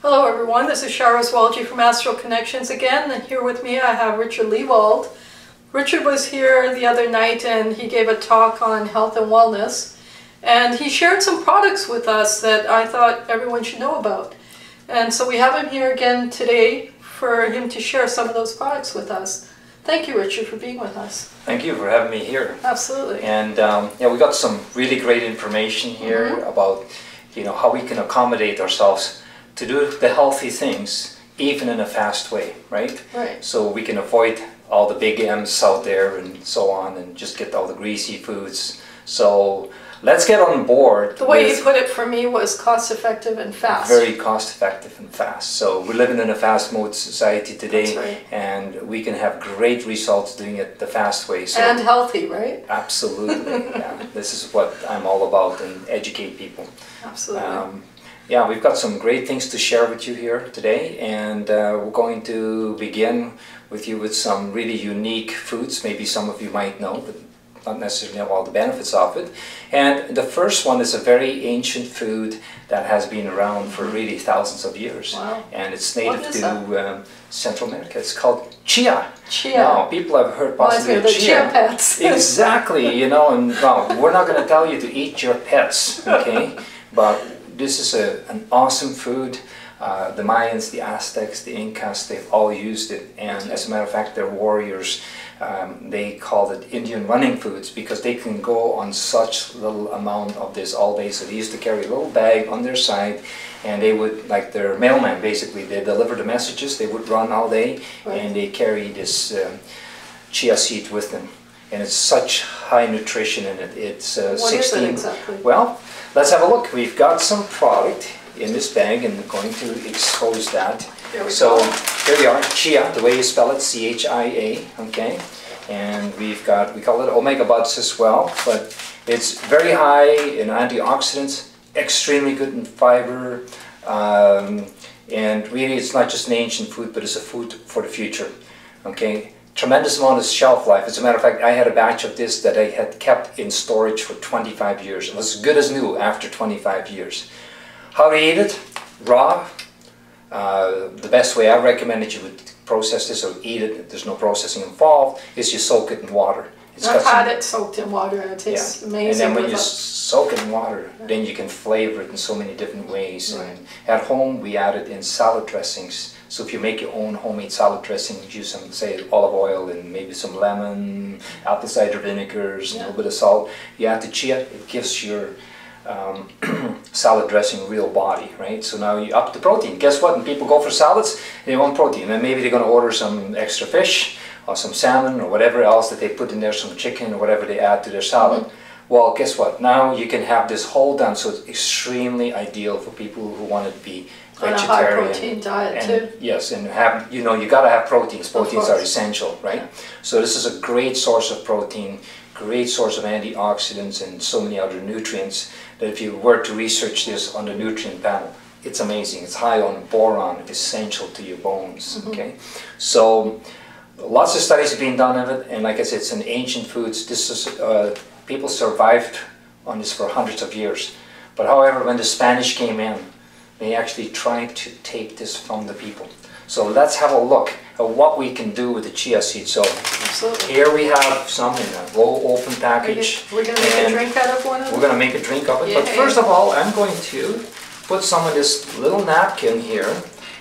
Hello everyone, this is Shara Zwalji from Astral Connections again, and here with me I have Richard Lewald. Richard was here the other night and he gave a talk on health and wellness, and he shared some products with us that I thought everyone should know about. And so we have him here again today for him to share some of those products with us. Thank you, Richard, for being with us. Thank you for having me here. Absolutely. And yeah, we got some really great information here about how we can accommodate ourselves to do the healthy things even in a fast way, right? Right. So we can avoid all the big M's out there and so on, and just get all the greasy foods. So let's get on board. The way you put it for me was cost effective and fast. Very cost effective and fast. So we're living in a fast mode society today. That's right. And we can have great results doing it the fast way. So and healthy, right? absolutely. Yeah. This is what I'm all about, and educate people. Absolutely. Yeah, we've got some great things to share with you here today, and we're going to begin with you with some really unique foods. Maybe some of you might know, but not necessarily know all the benefits of it. And the first one is a very ancient food that has been around for really thousands of years. Wow. And it's native to Central America. It's called Chia. Chia. Now, people have heard possibly of Chia pets. Exactly, and well, we're not going to tell you to eat your pets, okay? But this is an awesome food. The Mayans, the Aztecs, the Incas, they've all used it. And as a matter of fact, they're warriors. They called it Indian running foods because they can go on such little amount of this all day. So they used to carry a little bag on their side, and they would, like their mailman basically, they deliver the messages, they would run all day, and they carry this chia seed with them. And it's such high nutrition in it. It's What 16. is it exactly? Well, let's have a look. We've got some product in this bag, and I'm going to expose that. So here we are, Chia, the way you spell it, C-H-I-A, okay? And we call it omega buds as well, but it's very high in antioxidants, extremely good in fiber, and really it's not just an ancient food, but it's a food for the future, okay? Tremendous amount of shelf life. As a matter of fact, I had a batch of this that I had kept in storage for 25 years. It was as good as new after 25 years. How to eat it? Raw. The best way I recommend that you would process this or eat it, there's no processing involved, is you soak it in water. I've had it soaked in water and it tastes amazing. And then when you soak it in water, then you can flavor it in so many different ways. Right. And at home, we add it in salad dressings. So if you make your own homemade salad dressing, use some, say, olive oil and maybe some lemon, apple cider vinegars, a little bit of salt. You add the chia, it gives your salad dressing real body, right? So now you up the protein. Guess what? When people go for salads, they want protein. And maybe they're going to order some extra fish or some salmon or whatever else that they put in there, some chicken or whatever they add to their salad. Well, guess what? Now you can have this whole done, so it's extremely ideal for people who want to be vegetarian. On a high protein diet too. Yes, and have, you got to have proteins. Proteins are essential, right? So this is a great source of protein, great source of antioxidants and so many other nutrients that if you were to research this on the nutrient panel, it's amazing. It's high on boron, essential to your bones, okay? So lots of studies have been done of it, and like I said, it's an ancient foods. This is, people survived on this for hundreds of years. But however, when the Spanish came in, they actually tried to take this from the people. So let's have a look at what we can do with the chia seed. So here we have some in a low open package. We're going to make a drink out of one of them? We're going to make a drink of it. But first of all, I'm going to put some of this little napkin here.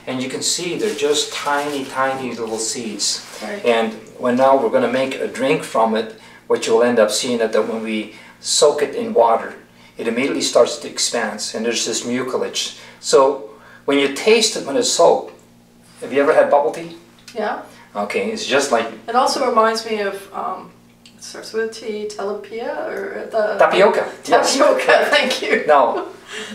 And you can see they're just tiny, tiny little seeds. Right. And now we're going to make a drink from it, what you'll end up seeing that when we soak it in water, it immediately starts to expand. And there's this mucilage. So when you taste it when it's soaked, have you ever had bubble tea? Yeah. Okay, it's just like... It also reminds me of, it starts with a T, tilapia, or the... Tapioca. Tapioca, yes. Thank you. No,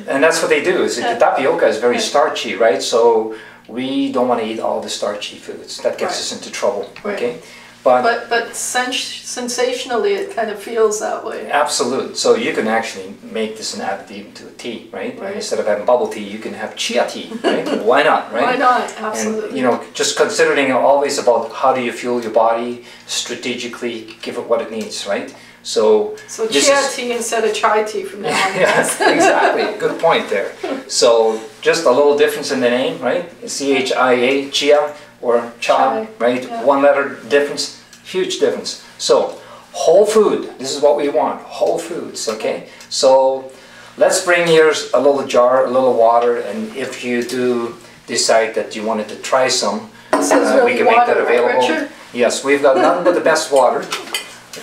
and that's what they do, is the tapioca is very starchy, right? So we don't want to eat all the starchy foods. That gets us into trouble, okay? But sensationally, it kind of feels that way. Absolutely. So you can actually make this and add it into a tea, right? And instead of having bubble tea, you can have chia tea, right? Why not, right? Why not? Absolutely. And, just considering always about how do you fuel your body strategically, give it what it needs, right? So chia tea instead of chai tea from now on. Yes, exactly. Good point there. So just a little difference in the name, right? C-H-I-A, chia or chai, right? Yeah. One letter difference, huge difference. So whole food, this is what we want, whole foods, okay? So let's bring here a little jar, a little water, and if you do decide that you wanted to try some, we can make that available. Richard? Yes, we've got nothing but the best water.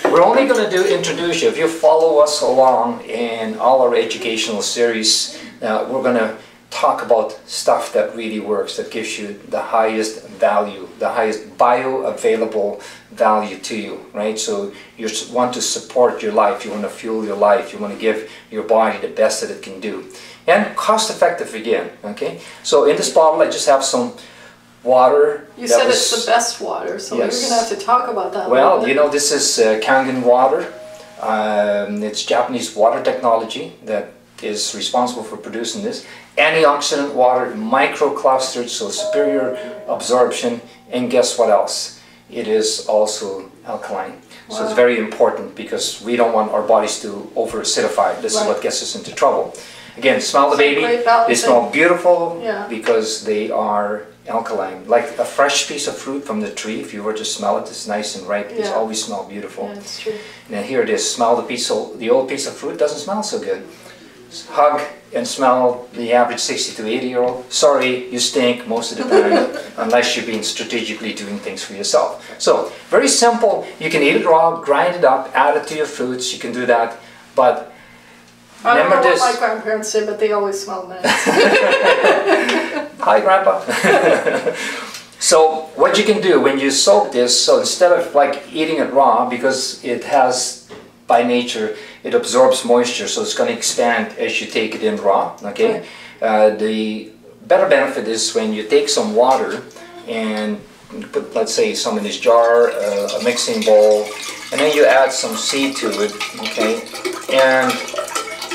We're only going to introduce you, if you follow us along in all our educational series, we're going to talk about stuff that really works, that gives you the highest value, the highest bioavailable value to you, right? So you want to support your life, you want to fuel your life, you want to give your body the best that it can do. And cost effective again, okay? So in this bottle I just have some water. You said it's the best water, so yes. We're going to have to talk about that. Well, you know, this is Kangen water. It's Japanese water technology that is responsible for producing this. Antioxidant water, microclustered, so superior absorption, and guess what else? It is also alkaline. Wow. So it's very important because we don't want our bodies to over-acidify. This is what gets us into trouble. Again, smell the baby. They smell beautiful because they are alkaline. Like a fresh piece of fruit from the tree, if you were to smell it, it's nice and ripe. It's always smell beautiful. Yeah, that's true. And then here it is, smell the old piece of fruit, doesn't smell so good. Hug and smell the average 60 to 80-year-old. Sorry, you stink most of the time, unless you're being strategically doing things for yourself. So, very simple. You can eat it raw, grind it up, add it to your foods. You can do that, but I don't know what my grandparents did, but they always smelled nice. Hi, Grandpa. So, what you can do when you soak this, so instead of like eating it raw, because it has, by nature, it absorbs moisture, so it's going to expand as you take it in raw, okay? The better benefit is when you take some water and put, let's say, some in this jar, a mixing bowl, and then you add some seed to it, okay? And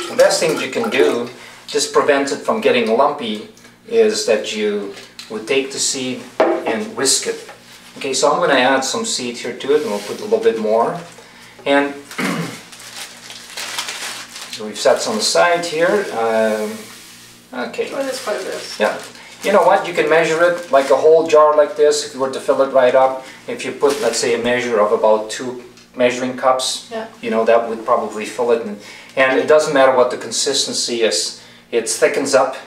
the best thing you can do, just prevent it from getting lumpy, is that you would take the seed and whisk it. Okay, so I'm going to add some seed here to it, and we'll put a little bit more. And so we've set some aside here. Okay. Well, that's quite a bit. Yeah. You know what? You can measure it like a whole jar like this. If you were to fill it right up, if you put, let's say, a measure of about 2 measuring cups, you know, that would probably fill it. And it doesn't matter what the consistency is. It thickens up.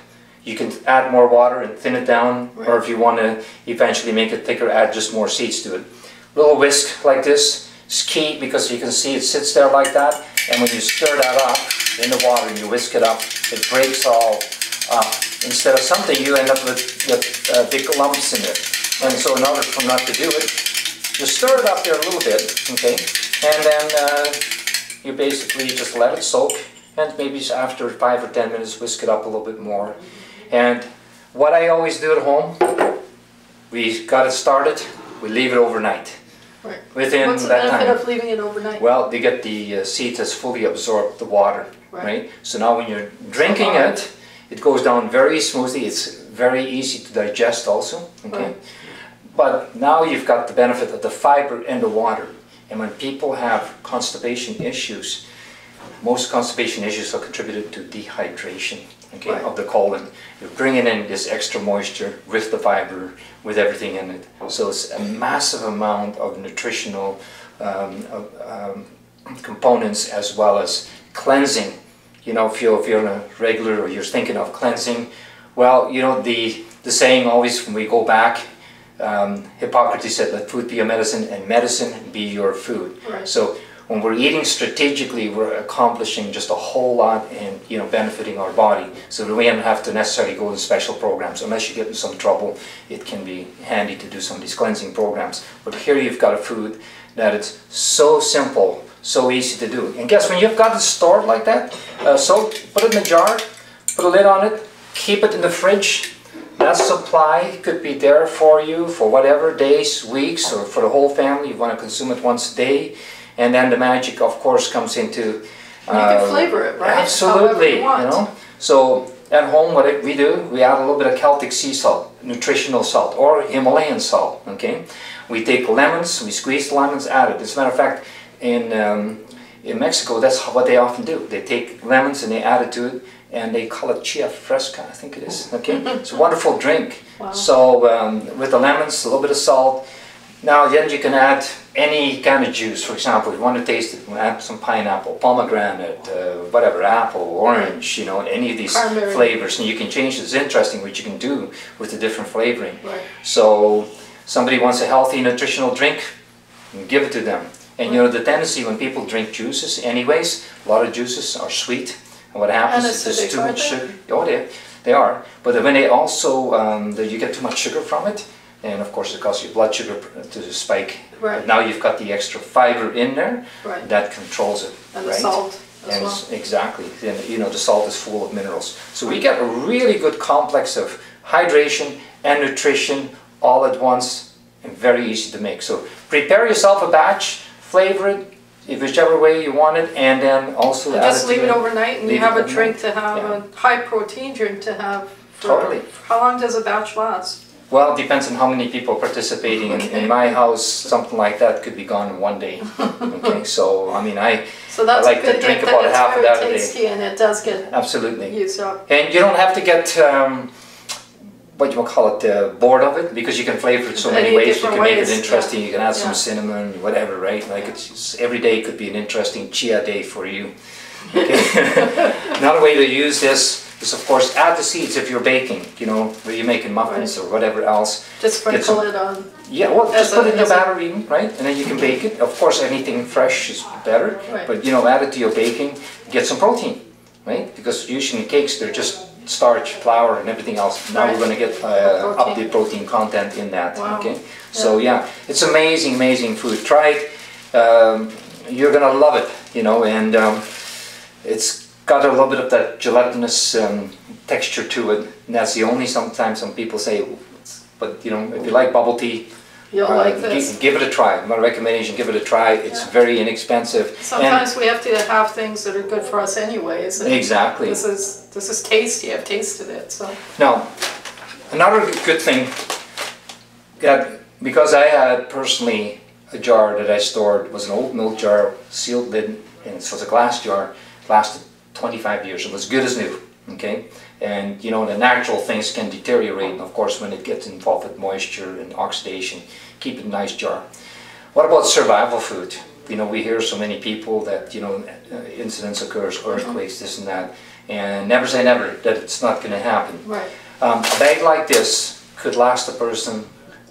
You can add more water and thin it down, or if you want to eventually make it thicker, add just more seeds to it. Little whisk like this is key, because you can see it sits there like that, and when you stir that up in the water and you whisk it up, it breaks all up. Instead of something, you end up with big lumps in it. And so in order for not to do it, you stir it up there a little bit, okay, and then you basically just let it soak, and maybe after 5 or 10 minutes whisk it up a little bit more. And what I always do at home, we got it started, we leave it overnight. Right. Within What's the that benefit time, of leaving it overnight? well, they get the seeds has fully absorbed the water, right? So now when you're drinking it, it goes down very smoothly. It's very easy to digest also, okay? But now you've got the benefit of the fiber and the water. And when people have constipation issues, most constipation issues are contributed to dehydration, okay, of the colon. You're bringing in this extra moisture with the fiber, with everything in it. So it's a massive amount of nutritional components, as well as cleansing. You know, if you're a regular, or you're thinking of cleansing, well, you know, the saying always, when we go back, Hippocrates said, let food be a medicine, and medicine be your food. So when we're eating strategically, we're accomplishing just a whole lot and, you know, benefiting our body. So we don't have to necessarily go to special programs. Unless you get in some trouble, it can be handy to do some of these cleansing programs. But here you've got a food that it's so simple, so easy to do. And guess when you've got it stored like that, so put it in a jar, put a lid on it, keep it in the fridge. That supply could be there for you for whatever, days, weeks, or for the whole family. You want to consume it once a day. And then the magic, of course, comes into... you can flavor it, right? Absolutely, you know. So at home, what we do, we add a little bit of Celtic sea salt, nutritional salt, or Himalayan salt, okay? We take lemons, we squeeze the lemons, add it. As a matter of fact, in in Mexico, that's what they often do. They take lemons and they add it to it, and they call it Chia fresca, I think it is. Okay, it's a wonderful drink. Wow. So with the lemons, a little bit of salt. Now then you can add any kind of juice. For example, if you want to taste it, add some pineapple, pomegranate, whatever, apple, orange, you know, any of these flavors, and you can change it. It's interesting what you can do with the different flavoring. Right. So somebody wants a healthy nutritional drink, give it to them. And you know, the tendency when people drink juices anyways, a lot of juices are sweet. And what happens is there's too much sugar. Oh, they are. But when they also, you get too much sugar from it, and of course it causes your blood sugar to spike. Right. But now you've got the extra fiber in there, right. that controls it. And right? the salt as well. Exactly. And you know, the salt is full of minerals. So we get a really good complex of hydration and nutrition all at once, and very easy to make. So prepare yourself a batch, flavor it, whichever way you want it, and then also and just leave it overnight, and you have a drink to have, yeah. a high protein drink to have. Totally. How long does a batch last? Well, it depends on how many people are participating. In my house, something like that could be gone in one day. Okay, so I mean, so that's I like to drink about half of that a day. It's very tasty, and it does get absolutely used up. And you don't have to get what you will call it, bored of it, because you can flavor it so many ways. You can make it interesting. Yeah. You can add some cinnamon, whatever, right? Like it's every day could be an interesting chia day for you. Okay. Another way to use this is, of course, add the seeds if you're baking. You know, where you're making muffins or whatever else. Just sprinkle it on. Yeah, well, just put it in your batter even, right? And then you can bake it. Of course, anything fresh is better. Right. But you know, add it to your baking. Get some protein, right? Because usually in cakes they're just starch, flour, and everything else. Now we're going to get up the protein content in that. Wow. Okay, so yeah, it's amazing, amazing food. Try it. You're going to love it, you know, and it's got a little bit of that gelatinous texture to it. And that's the only. Sometimes some people say, but you know, if you like bubble tea, you'll like this. Give it a try. My recommendation: give it a try. It's very inexpensive. Sometimes we have to have things that are good for us anyways. Exactly. This is tasty. I've tasted it. So now, another good thing that, because I had personally a jar that I stored, was an old milk jar, sealed lid, and so it's a glass jar. Lasted 25 years. It was good as new. Okay. And you know, the natural things can deteriorate, and of course when it gets involved with moisture and oxidation, keep it in a nice jar. What about survival food? You know, we hear so many people that, you know, incidents occurs, earthquakes, this and that, and never say never that it's not going to happen. Right. A bag like this could last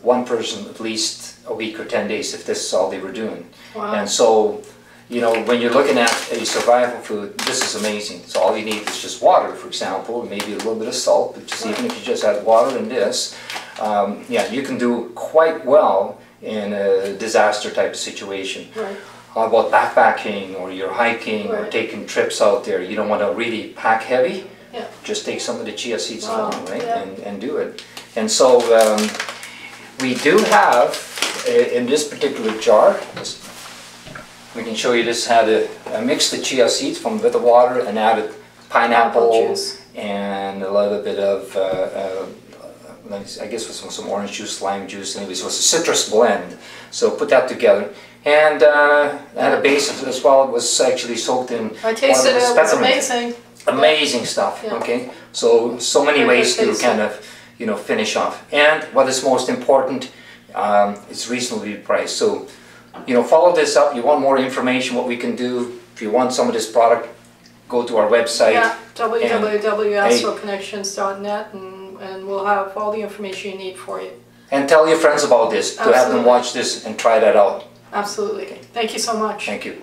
one person at least a week or 10 days if this is all they were doing. Wow. And so, you know, when you're looking at a survival food, this is amazing. So all you need is just water, for example, maybe a little bit of salt, but just even if you just add water and this, yeah, you can do quite well in a disaster type of situation. Right. How about backpacking, or you're hiking, or Right. taking trips out there? You don't want to really pack heavy. Yeah. Just take some of the chia seeds Wow. along, right, Yeah. and do it. And so we do have, in this particular jar, we can show you this, how to mix the chia seeds with the water and added pineapple juice and a little bit of, I guess with some orange juice, lime juice, anyways, it was a citrus blend. So put that together. And had a base as well. It was actually soaked in I tasted it. It was amazing. Amazing stuff. Yeah. Okay, so many ways to kind of, you know, finish off. And what is most important, it's reasonably priced. So, you know, follow this up. You want more information, what we can do. If you want some of this product, go to our website. Yeah, www.astralconnections.net, and we'll have all the information you need for you. And tell your friends about this, to have them watch this and try that out. Absolutely. Thank you so much. Thank you.